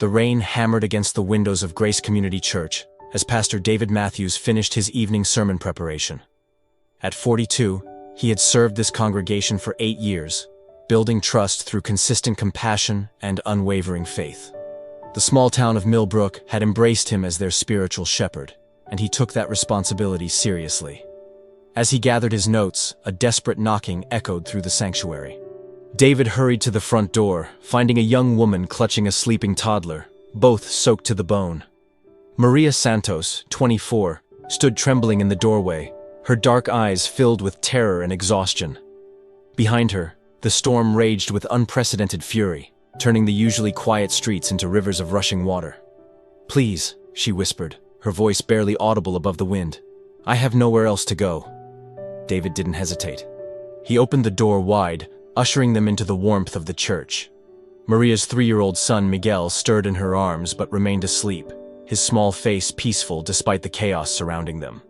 The rain hammered against the windows of Grace Community Church as Pastor David Matthews finished his evening sermon preparation. At 42, he had served this congregation for 8 years, building trust through consistent compassion and unwavering faith. The small town of Millbrook had embraced him as their spiritual shepherd, and he took that responsibility seriously. As he gathered his notes, a desperate knocking echoed through the sanctuary. David hurried to the front door, finding a young woman clutching a sleeping toddler, both soaked to the bone. Maria Santos, 24, stood trembling in the doorway, her dark eyes filled with terror and exhaustion. Behind her, the storm raged with unprecedented fury, turning the usually quiet streets into rivers of rushing water. "Please," she whispered, her voice barely audible above the wind. "I have nowhere else to go." David didn't hesitate. He opened the door wide, ushering them into the warmth of the church. Maria's 3-year-old son Miguel stirred in her arms but remained asleep, his small face peaceful despite the chaos surrounding them.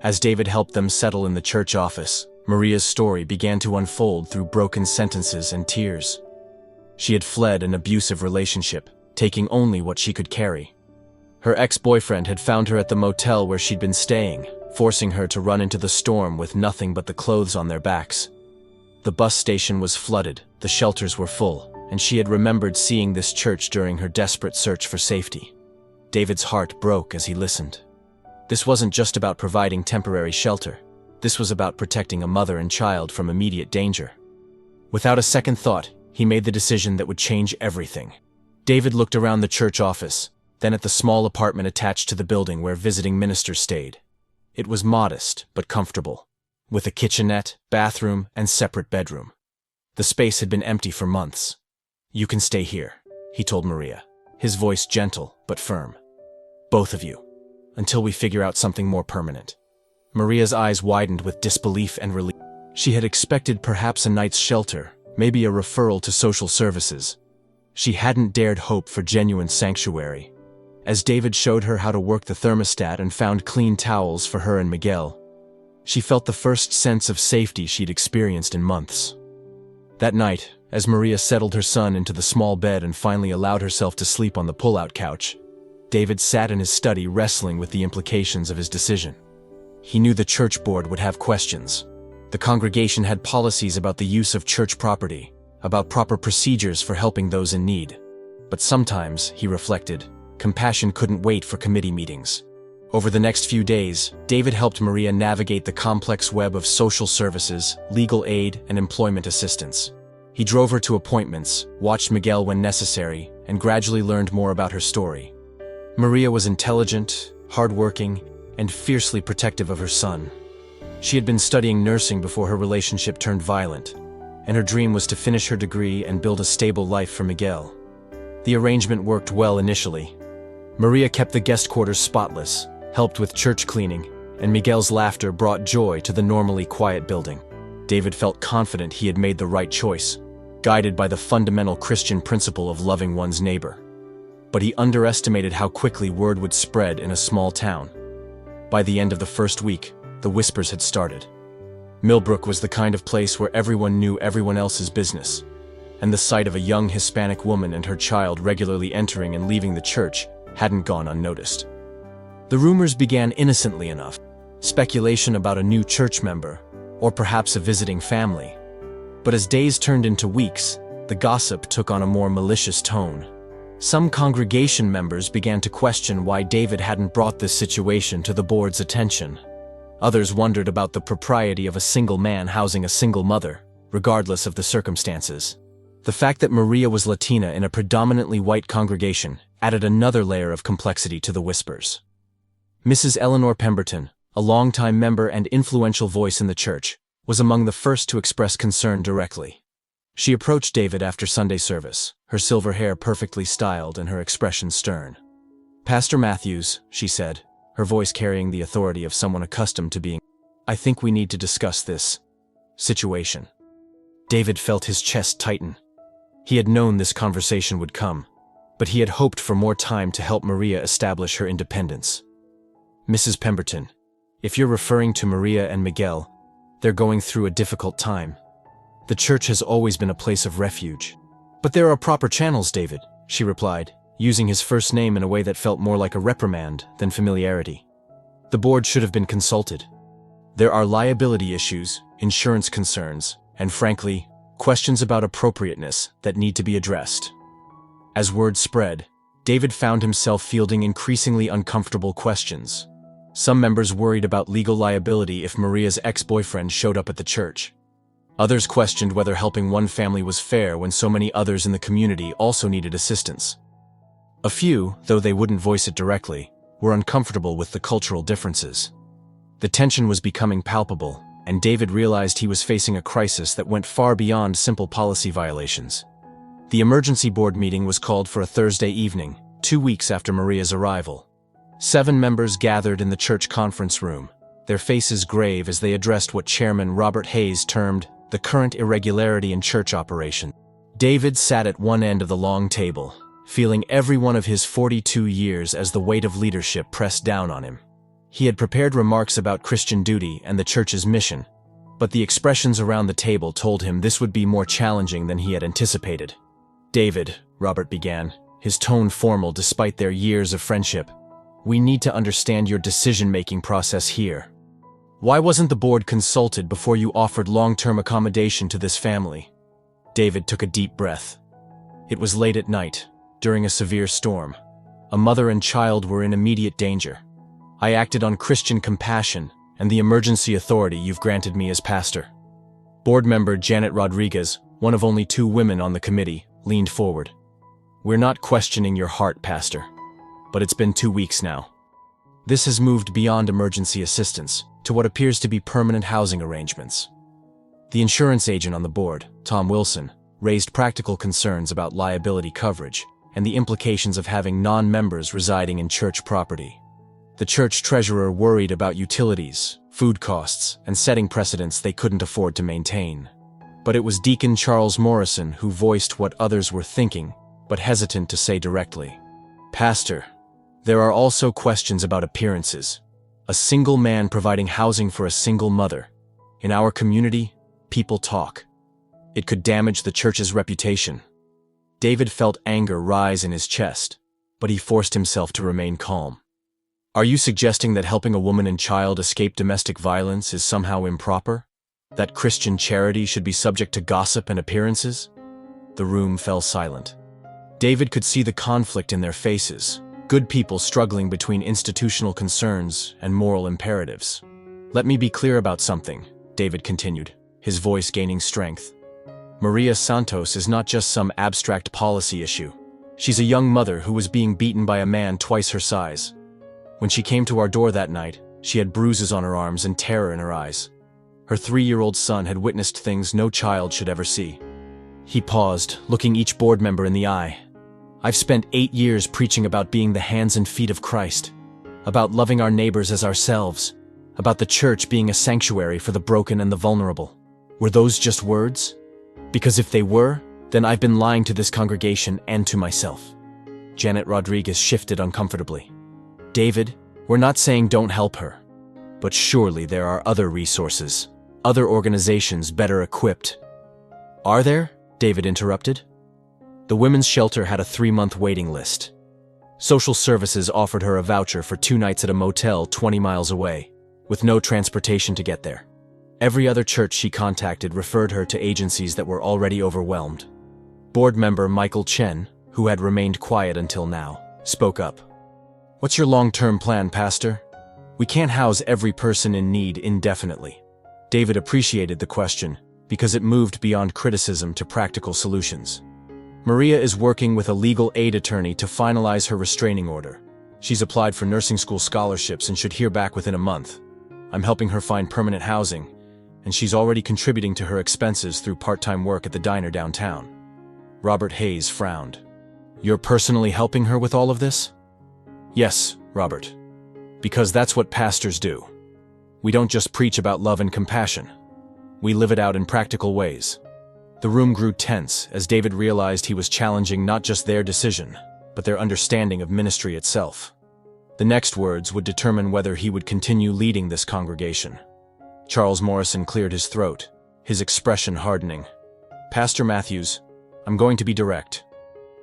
As David helped them settle in the church office, Maria's story began to unfold through broken sentences and tears. She had fled an abusive relationship, taking only what she could carry. Her ex-boyfriend had found her at the motel where she'd been staying, forcing her to run into the storm with nothing but the clothes on their backs. The bus station was flooded, the shelters were full, and she had remembered seeing this church during her desperate search for safety. David's heart broke as he listened. This wasn't just about providing temporary shelter. This was about protecting a mother and child from immediate danger. Without a second thought, he made the decision that would change everything. David looked around the church office, then at the small apartment attached to the building where visiting ministers stayed. It was modest but comfortable, with a kitchenette, bathroom, and separate bedroom. The space had been empty for months. "You can stay here," he told Maria, his voice gentle but firm. "Both of you, until we figure out something more permanent." Maria's eyes widened with disbelief and relief. She had expected perhaps a night's shelter, maybe a referral to social services. She hadn't dared hope for genuine sanctuary. As David showed her how to work the thermostat and found clean towels for her and Miguel, she felt the first sense of safety she'd experienced in months. That night, as Maria settled her son into the small bed and finally allowed herself to sleep on the pull-out couch, David sat in his study wrestling with the implications of his decision. He knew the church board would have questions. The congregation had policies about the use of church property, about proper procedures for helping those in need. But sometimes, he reflected, compassion couldn't wait for committee meetings. Over the next few days, David helped Maria navigate the complex web of social services, legal aid, and employment assistance. He drove her to appointments, watched Miguel when necessary, and gradually learned more about her story. Maria was intelligent, hardworking, and fiercely protective of her son. She had been studying nursing before her relationship turned violent, and her dream was to finish her degree and build a stable life for Miguel. The arrangement worked well initially. Maria kept the guest quarters spotless, helped with church cleaning, and Miguel's laughter brought joy to the normally quiet building. David felt confident he had made the right choice, guided by the fundamental Christian principle of loving one's neighbor. But he underestimated how quickly word would spread in a small town. By the end of the first week, the whispers had started. Millbrook was the kind of place where everyone knew everyone else's business, and the sight of a young Hispanic woman and her child regularly entering and leaving the church hadn't gone unnoticed. The rumors began innocently enough, speculation about a new church member, or perhaps a visiting family. But as days turned into weeks, the gossip took on a more malicious tone. Some congregation members began to question why David hadn't brought this situation to the board's attention. Others wondered about the propriety of a single man housing a single mother, regardless of the circumstances. The fact that Maria was Latina in a predominantly white congregation added another layer of complexity to the whispers. Mrs. Eleanor Pemberton, a longtime member and influential voice in the church, was among the first to express concern directly. She approached David after Sunday service, her silver hair perfectly styled and her expression stern. "Pastor Matthews," she said, her voice carrying the authority of someone accustomed to being, "I think we need to discuss this situation." David felt his chest tighten. He had known this conversation would come, but he had hoped for more time to help Maria establish her independence. "Mrs. Pemberton, if you're referring to Maria and Miguel, they're going through a difficult time. The church has always been a place of refuge." "But there are proper channels, David," she replied, using his first name in a way that felt more like a reprimand than familiarity. The board should have been consulted. There are liability issues, insurance concerns, and frankly, questions about appropriateness that need to be addressed. As word spread, David found himself fielding increasingly uncomfortable questions. Some members worried about legal liability if Maria's ex-boyfriend showed up at the church. Others questioned whether helping one family was fair when so many others in the community also needed assistance. A few, though they wouldn't voice it directly, were uncomfortable with the cultural differences. The tension was becoming palpable, and David realized he was facing a crisis that went far beyond simple policy violations. The emergency board meeting was called for a Thursday evening, 2 weeks after Maria's arrival. 7 members gathered in the church conference room, their faces grave as they addressed what Chairman Robert Hayes termed the current irregularity in church operation. David sat at one end of the long table, feeling every one of his 42 years as the weight of leadership pressed down on him. He had prepared remarks about Christian duty and the church's mission, but the expressions around the table told him this would be more challenging than he had anticipated. "David," Robert began, his tone formal despite their years of friendship, "we need to understand your decision-making process here. Why wasn't the board consulted before you offered long-term accommodation to this family?" David took a deep breath. It was late at night, during a severe storm. A mother and child were in immediate danger. I acted on Christian compassion and the emergency authority you've granted me as pastor. Board member Janet Rodriguez, one of only 2 women on the committee, leaned forward. "We're not questioning your heart, Pastor, but it's been 2 weeks now. This has moved beyond emergency assistance to what appears to be permanent housing arrangements." The insurance agent on the board, Tom Wilson, raised practical concerns about liability coverage and the implications of having non-members residing in church property. The church treasurer worried about utilities, food costs, and setting precedents they couldn't afford to maintain. But it was Deacon Charles Morrison who voiced what others were thinking, but hesitant to say directly. "Pastor, there are also questions about appearances. A single man providing housing for a single mother. In our community, people talk. It could damage the church's reputation." David felt anger rise in his chest, but he forced himself to remain calm. "Are you suggesting that helping a woman and child escape domestic violence is somehow improper? That Christian charity should be subject to gossip and appearances?" The room fell silent. David could see the conflict in their faces, good people struggling between institutional concerns and moral imperatives. "Let me be clear about something," David continued, his voice gaining strength. "Maria Santos is not just some abstract policy issue. She's a young mother who was being beaten by a man twice her size. When she came to our door that night, she had bruises on her arms and terror in her eyes. Her 3-year-old son had witnessed things no child should ever see." He paused, looking each board member in the eye. "I've spent 8 years preaching about being the hands and feet of Christ, about loving our neighbors as ourselves, about the church being a sanctuary for the broken and the vulnerable. Were those just words? Because if they were, then I've been lying to this congregation and to myself." Janet Rodriguez shifted uncomfortably. "David, we're not saying don't help her. But surely there are other resources, other organizations better equipped." "Are there?" David interrupted. The women's shelter had a 3-month waiting list. Social services offered her a voucher for 2 nights at a motel 20 miles away, with no transportation to get there. Every other church she contacted referred her to agencies that were already overwhelmed. Board member Michael Chen, who had remained quiet until now, spoke up. "What's your long-term plan, Pastor? We can't house every person in need indefinitely." David appreciated the question because it moved beyond criticism to practical solutions. "Maria is working with a legal aid attorney to finalize her restraining order. She's applied for nursing school scholarships and should hear back within a month. I'm helping her find permanent housing, and she's already contributing to her expenses through part-time work at the diner downtown." Robert Hayes frowned. "You're personally helping her with all of this?" "Yes, Robert. Because that's what pastors do. We don't just preach about love and compassion. We live it out in practical ways." The room grew tense as David realized he was challenging not just their decision, but their understanding of ministry itself. The next words would determine whether he would continue leading this congregation. Charles Morrison cleared his throat, his expression hardening. "Pastor Matthews, I'm going to be direct.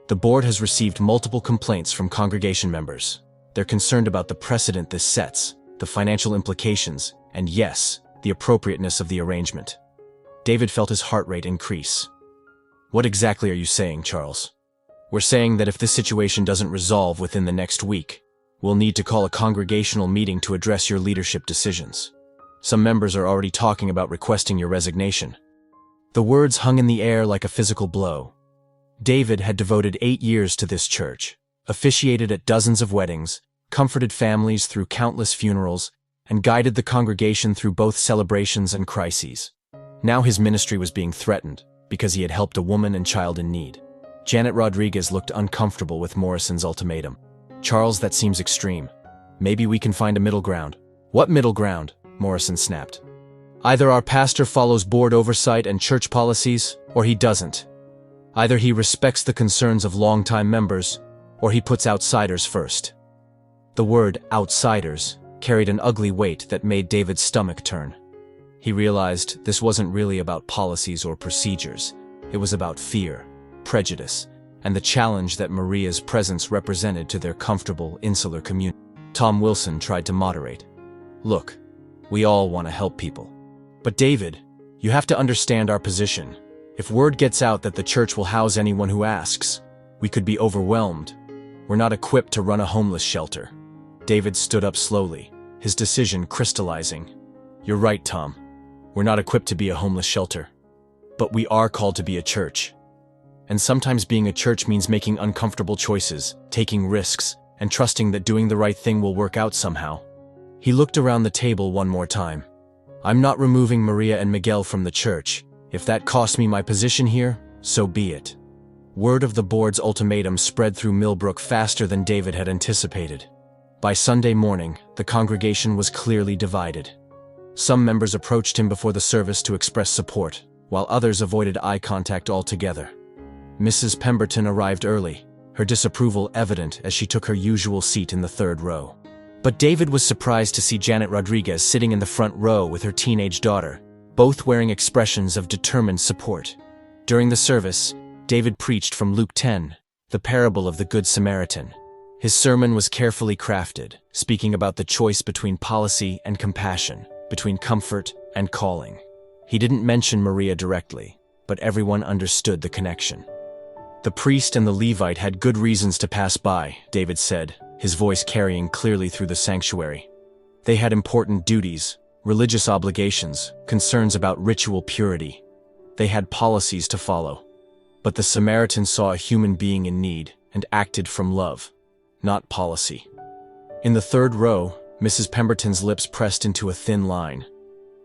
The board has received multiple complaints from congregation members. They're concerned about the precedent this sets, the financial implications, and yes, the appropriateness of the arrangement. David felt his heart rate increase. What exactly are you saying, Charles? We're saying that if this situation doesn't resolve within the next week, we'll need to call a congregational meeting to address your leadership decisions. Some members are already talking about requesting your resignation. The words hung in the air like a physical blow. David had devoted 8 years to this church, officiated at dozens of weddings, comforted families through countless funerals, and guided the congregation through both celebrations and crises. Now his ministry was being threatened because he had helped a woman and child in need. Janet Rodriguez looked uncomfortable with Morrison's ultimatum. Charles, that seems extreme. Maybe we can find a middle ground. What middle ground? Morrison snapped. Either our pastor follows board oversight and church policies, or he doesn't. Either he respects the concerns of longtime members, or he puts outsiders first. The word outsiders carried an ugly weight that made David's stomach turn. He realized this wasn't really about policies or procedures. It was about fear, prejudice, and the challenge that Maria's presence represented to their comfortable, insular community. Tom Wilson tried to moderate. Look, we all want to help people. But David, you have to understand our position. If word gets out that the church will house anyone who asks, we could be overwhelmed. We're not equipped to run a homeless shelter. David stood up slowly, his decision crystallizing. You're right, Tom. We're not equipped to be a homeless shelter. But we are called to be a church. And sometimes being a church means making uncomfortable choices, taking risks, and trusting that doing the right thing will work out somehow. He looked around the table one more time. I'm not removing Maria and Miguel from the church. If that costs me my position here, so be it. Word of the board's ultimatum spread through Millbrook faster than David had anticipated. By Sunday morning, the congregation was clearly divided. Some members approached him before the service to express support, while others avoided eye contact altogether. Mrs. Pemberton arrived early, her disapproval evident as she took her usual seat in the third row. But David was surprised to see Janet Rodriguez sitting in the front row with her teenage daughter, both wearing expressions of determined support. During the service, David preached from Luke 10, the parable of the Good Samaritan. His sermon was carefully crafted, speaking about the choice between policy and compassion, between comfort and calling. He didn't mention Maria directly, but everyone understood the connection. The priest and the Levite had good reasons to pass by, David said, his voice carrying clearly through the sanctuary. They had important duties, religious obligations, concerns about ritual purity. They had policies to follow. But the Samaritan saw a human being in need and acted from love, not policy. In the third row, Mrs. Pemberton's lips pressed into a thin line.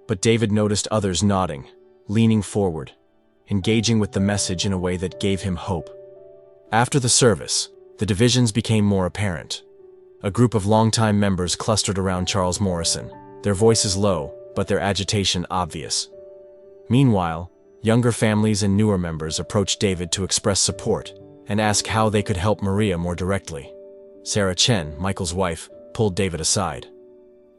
But David noticed others nodding, leaning forward, engaging with the message in a way that gave him hope. After the service, the divisions became more apparent. A group of longtime members clustered around Charles Morrison, their voices low, but their agitation obvious. Meanwhile, younger families and newer members approached David to express support and ask how they could help Maria more directly. Sarah Chen, Michael's wife, pulled David aside.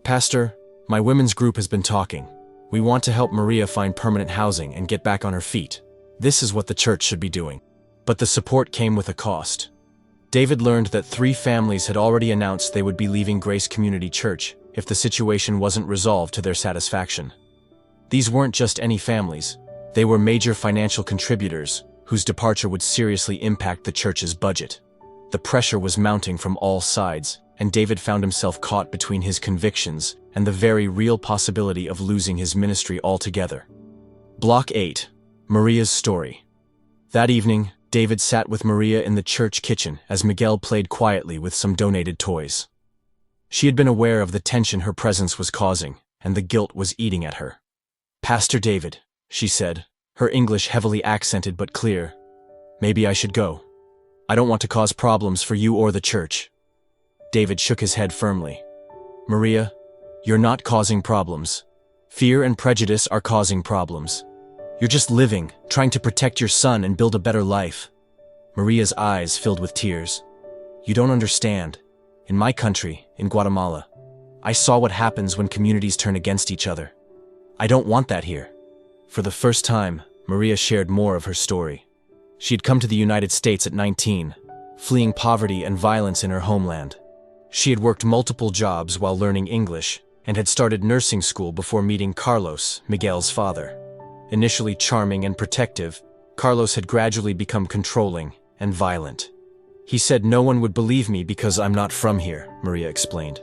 Pastor, my women's group has been talking. We want to help Maria find permanent housing and get back on her feet. This is what the church should be doing. But the support came with a cost. David learned that 3 families had already announced they would be leaving Grace Community Church if the situation wasn't resolved to their satisfaction. These weren't just any families. They were major financial contributors whose departure would seriously impact the church's budget. The pressure was mounting from all sides, and David found himself caught between his convictions and the very real possibility of losing his ministry altogether. Block 8. Maria's story. That evening, David sat with Maria in the church kitchen as Miguel played quietly with some donated toys. She had been aware of the tension her presence was causing, and the guilt was eating at her. "Pastor David," she said, her English heavily accented but clear, "maybe I should go. I don't want to cause problems for you or the church." David shook his head firmly. "Maria, you're not causing problems. Fear and prejudice are causing problems. You're just living, trying to protect your son and build a better life." Maria's eyes filled with tears. "You don't understand. In my country, in Guatemala, I saw what happens when communities turn against each other. I don't want that here." For the first time, Maria shared more of her story. She had come to the United States at 19, fleeing poverty and violence in her homeland. She had worked multiple jobs while learning English and had started nursing school before meeting Carlos, Miguel's father. Initially charming and protective, Carlos had gradually become controlling and violent. He said no one would believe me because I'm not from here, Maria explained.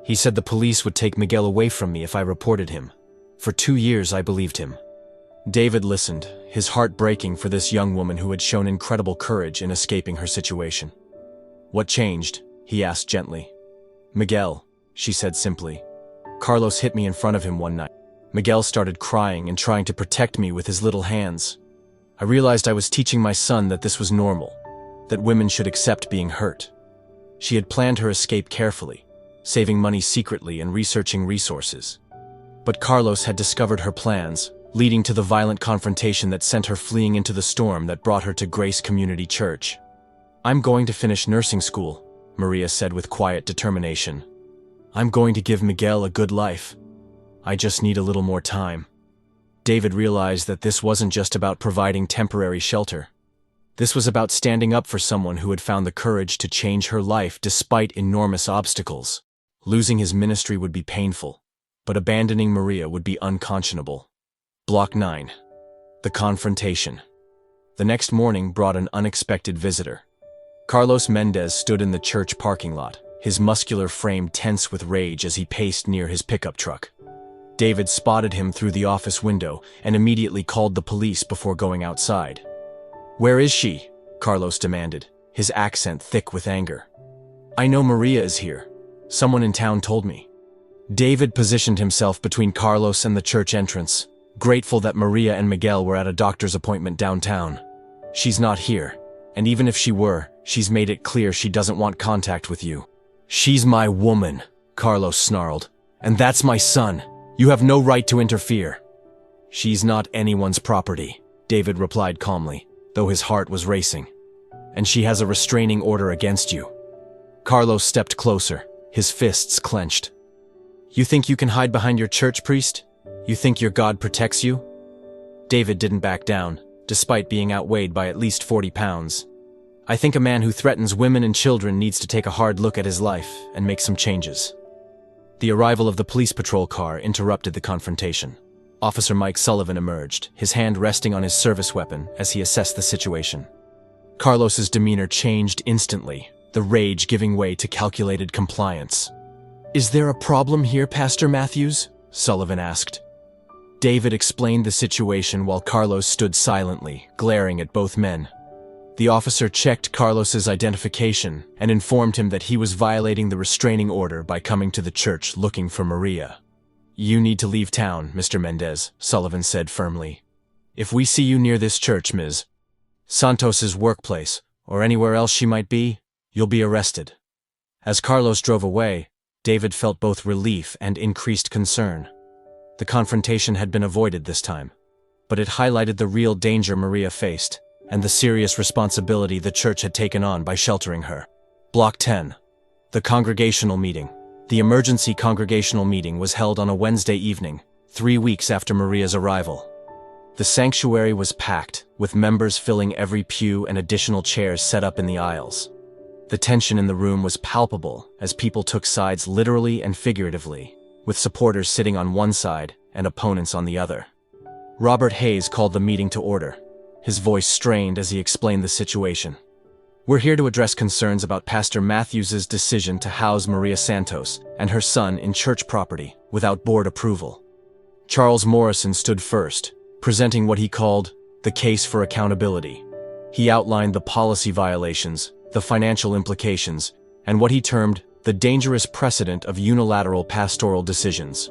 He said the police would take Miguel away from me if I reported him. For 2 years I believed him. David listened, his heart breaking for this young woman who had shown incredible courage in escaping her situation. What changed? He asked gently. Miguel, she said simply. Carlos hit me in front of him one night. Miguel started crying and trying to protect me with his little hands. I realized I was teaching my son that this was normal, that women should accept being hurt. She had planned her escape carefully, saving money secretly and researching resources. But Carlos had discovered her plans, leading to the violent confrontation that sent her fleeing into the storm that brought her to Grace Community Church. I'm going to finish nursing school, Maria said with quiet determination. I'm going to give Miguel a good life. I just need a little more time. David realized that this wasn't just about providing temporary shelter. This was about standing up for someone who had found the courage to change her life despite enormous obstacles. Losing his ministry would be painful, but abandoning Maria would be unconscionable. Block 9. The confrontation. The next morning brought an unexpected visitor. Carlos Mendez stood in the church parking lot, his muscular frame tense with rage as he paced near his pickup truck. David spotted him through the office window and immediately called the police before going outside. Where is she? Carlos demanded, his accent thick with anger. I know Maria is here. Someone in town told me. David positioned himself between Carlos and the church entrance, grateful that Maria and Miguel were at a doctor's appointment downtown. She's not here, and even if she were, she's made it clear she doesn't want contact with you. She's my woman, Carlos snarled, and that's my son. You have no right to interfere. She's not anyone's property, David replied calmly, though his heart was racing. And she has a restraining order against you. Carlos stepped closer, his fists clenched. You think you can hide behind your church priest? You think your God protects you? David didn't back down, despite being outweighed by at least 40 pounds. I think a man who threatens women and children needs to take a hard look at his life and make some changes. The arrival of the police patrol car interrupted the confrontation. Officer Mike Sullivan emerged, his hand resting on his service weapon as he assessed the situation. Carlos's demeanor changed instantly, the rage giving way to calculated compliance. Is there a problem here, Pastor Matthews? Sullivan asked. David explained the situation while Carlos stood silently, glaring at both men. The officer checked Carlos's identification and informed him that he was violating the restraining order by coming to the church looking for Maria. You need to leave town, Mr. Mendez, Sullivan said firmly. If we see you near this church, Ms. Santos's workplace, or anywhere else she might be, you'll be arrested. As Carlos drove away, David felt both relief and increased concern. The confrontation had been avoided this time, but it highlighted the real danger Maria faced and the serious responsibility the church had taken on by sheltering her. Block 10. The congregational meeting. The emergency congregational meeting was held on a Wednesday evening, 3 weeks after Maria's arrival. The sanctuary was packed, with members filling every pew and additional chairs set up in the aisles. The tension in the room was palpable as people took sides literally and figuratively, with supporters sitting on one side and opponents on the other. Robert Hayes called the meeting to order, his voice strained as he explained the situation. We're here to address concerns about Pastor Matthews's decision to house Maria Santos and her son in church property without board approval. Charles Morrison stood first, presenting what he called the case for accountability. He outlined the policy violations, the financial implications, and what he termed the dangerous precedent of unilateral pastoral decisions.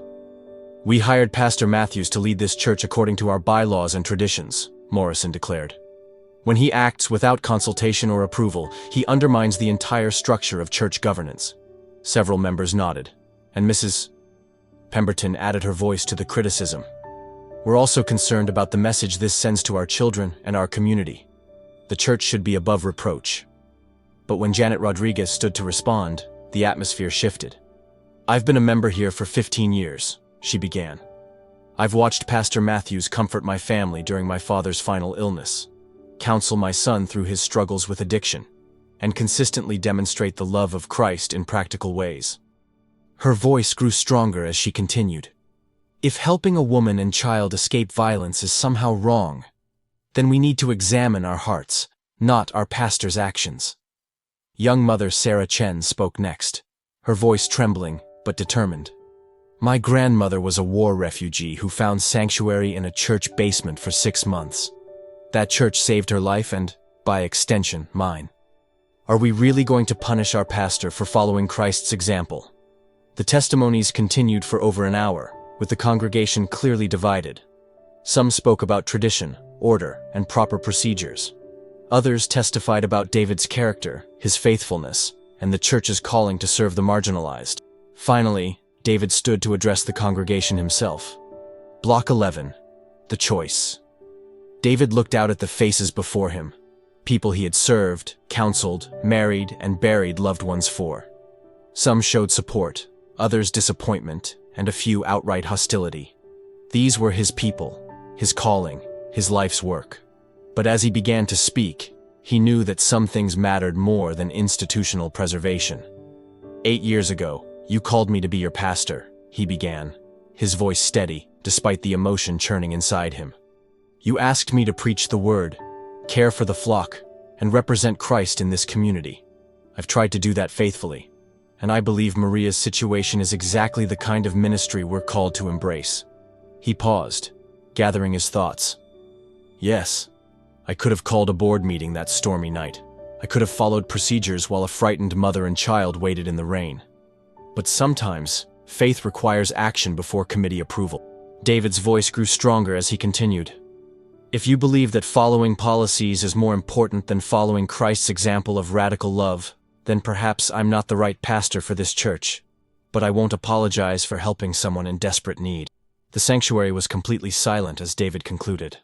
We hired Pastor Matthews to lead this church according to our bylaws and traditions, Morrison declared. When he acts without consultation or approval, he undermines the entire structure of church governance. Several members nodded, and Mrs. Pemberton added her voice to the criticism. We're also concerned about the message this sends to our children and our community. The church should be above reproach. But when Janet Rodriguez stood to respond, the atmosphere shifted. I've been a member here for 15 years, she began. I've watched Pastor Matthews comfort my family during my father's final illness. counsel my son through his struggles with addiction, and consistently demonstrate the love of Christ in practical ways. Her voice grew stronger as she continued. If helping a woman and child escape violence is somehow wrong, then we need to examine our hearts, not our pastor's actions. Young mother Sarah Chen spoke next, her voice trembling but determined. My grandmother was a war refugee who found sanctuary in a church basement for 6 months. That church saved her life and, by extension, mine. Are we really going to punish our pastor for following Christ's example? The testimonies continued for over an hour, with the congregation clearly divided. Some spoke about tradition, order, and proper procedures. Others testified about David's character, his faithfulness, and the church's calling to serve the marginalized. Finally, David stood to address the congregation himself. Block 11. The Choice. David looked out at the faces before him, people he had served, counseled, married, and buried loved ones for. Some showed support, others disappointment, and a few outright hostility. These were his people, his calling, his life's work. But as he began to speak, he knew that some things mattered more than institutional preservation. 8 years ago, you called me to be your pastor, he began, his voice steady, despite the emotion churning inside him. You asked me to preach the word, care for the flock, and represent Christ in this community. I've tried to do that faithfully, and I believe Maria's situation is exactly the kind of ministry we're called to embrace. He paused, gathering his thoughts. Yes, I could have called a board meeting that stormy night. I could have followed procedures while a frightened mother and child waited in the rain. But sometimes, faith requires action before committee approval. David's voice grew stronger as he continued. If you believe that following policies is more important than following Christ's example of radical love, then perhaps I'm not the right pastor for this church. But I won't apologize for helping someone in desperate need. The sanctuary was completely silent as David concluded.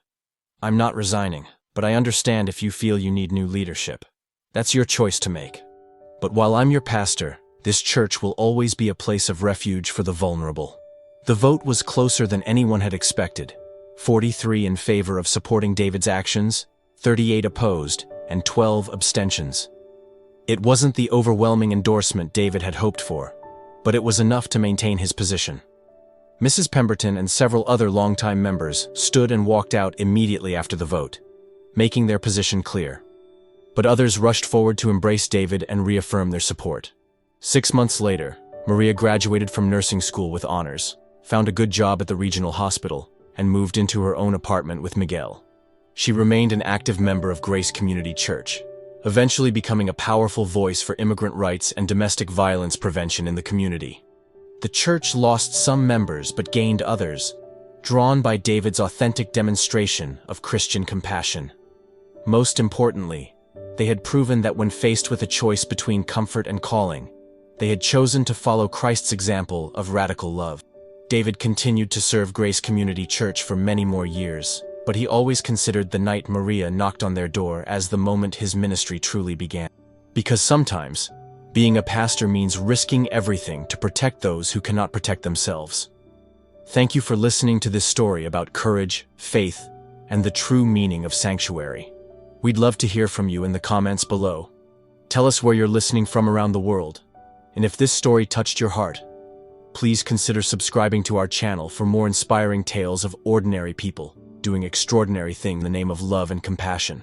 I'm not resigning, but I understand if you feel you need new leadership. That's your choice to make. But while I'm your pastor, this church will always be a place of refuge for the vulnerable. The vote was closer than anyone had expected. 43 in favor of supporting David's actions, 38 opposed, and 12 abstentions. It wasn't the overwhelming endorsement David had hoped for, but it was enough to maintain his position. Mrs. Pemberton and several other longtime members stood and walked out immediately after the vote, making their position clear. But others rushed forward to embrace David and reaffirm their support. 6 months later, Maria graduated from nursing school with honors, found a good job at the regional hospital, and moved into her own apartment with Miguel. She remained an active member of Grace Community Church, eventually becoming a powerful voice for immigrant rights and domestic violence prevention in the community. The church lost some members but gained others, drawn by David's authentic demonstration of Christian compassion. Most importantly, they had proven that when faced with a choice between comfort and calling, they had chosen to follow Christ's example of radical love. David continued to serve Grace Community Church for many more years, but he always considered the night Maria knocked on their door as the moment his ministry truly began. Because sometimes, being a pastor means risking everything to protect those who cannot protect themselves. Thank you for listening to this story about courage, faith, and the true meaning of sanctuary. We'd love to hear from you in the comments below. Tell us where you're listening from around the world. And if this story touched your heart, please consider subscribing to our channel for more inspiring tales of ordinary people doing extraordinary things in the name of love and compassion.